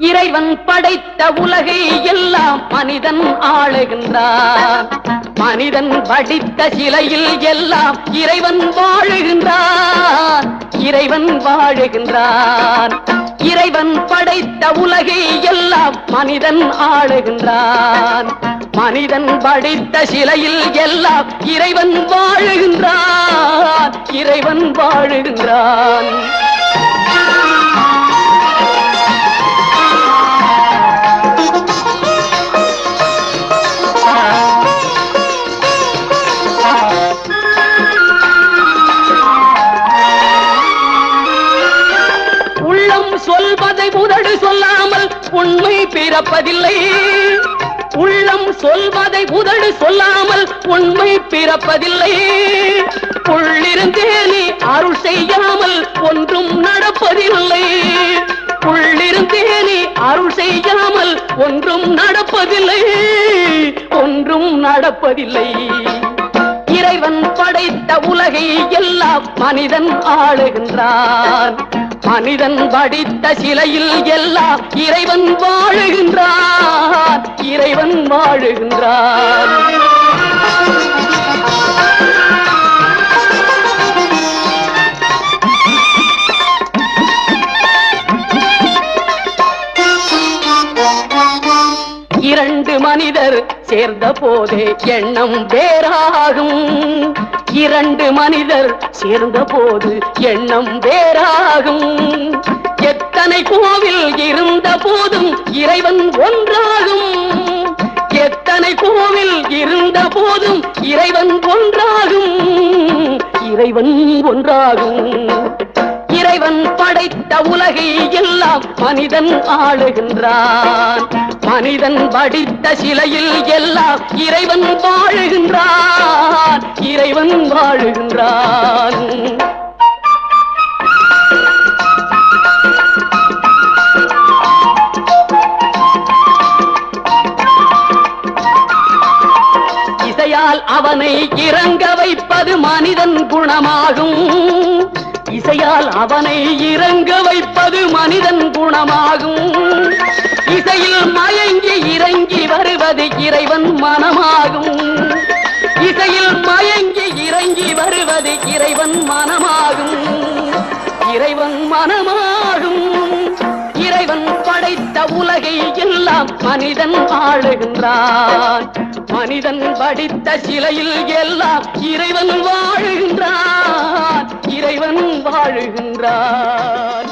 இறைவன் படைத்த உலகை எல்லாம் மனிதன் ஆளுகின்றான். மனிதன் வடித்த சிலையில் எல்லாம் இறைவன் வாழுகின்றான். இறைவன் வாழுகின்றான். இறைவன் படைத்த உலகை எல்லாம் மனிதன் ஆளுகின்றான். மனிதன் படைத்த சிலையில் எல்லாம் இறைவன் வாழுகின்றான். இறைவன் வாழுகின்றான். சொல்வதை உதடு சொல்லாமல் உண்மை பிறப்பதில்லை. உள்ளம் சொல்வதை உதடு சொல்லாமல் உண்மை பிறப்பதில்லை. உள்ளிருந்தே நீ அருள் செய்யாமல் ஒன்றும் நடப்பதில்லை. உள்ளிருந்தே நீ அருள் செய்யாமல் ஒன்றும் நடப்பதில்லை. ஒன்றும் நடப்பதில்லை. இறைவன் படைத்த உலகை எல்லாம் மனிதன் ஆளுகின்றான். மனிதன் வடித்த சிலையில் எல்லாம் இறைவன் வாழுகின்றான். இறைவன் வாழுகின்றான். இரண்டு மனிதர் சேர்ந்த போதே எண்ணம் வேறாகும். இரண்டு மனிதர் சேர்ந்த போது எண்ணம் வேறாகும். எத்தனை கோவில் இருந்த போதும் இறைவன் ஒன்றாகும். எத்தனை கோவில் இருந்த போதும் இறைவன் ஒன்றாகும். இறைவன் ஒன்றாகும். இறைவன் படைத்த உலகை எல்லாம் மனிதன் ஆளுகின்றான். மனிதன் வடித்த சிலையில் எல்லாம் இறைவன் வாழுகின்றான். இறைவன் வாழுகின்றான். இசையால் அவனை இறங்க வைப்பது மனிதன் குணமாகும். இசையால் அவனை இறங்க வைப்பது மனிதன் குணமாகும். இசையில் மயங்கி இறங்கி வருவது இறைவன் மனமாகும். இசையில் மயங்கி இறங்கி வருவது இறைவன் மனமாகும். இறைவன் மனமாகும். இறைவன் படைத்த உலகை எல்லாம் மனிதன் ஆளுகின்றான். மனிதன் வடித்த சிலையில் எல்லாம் இறைவன் வாழுகின்றான். இறைவன் வாழுகின்றான்.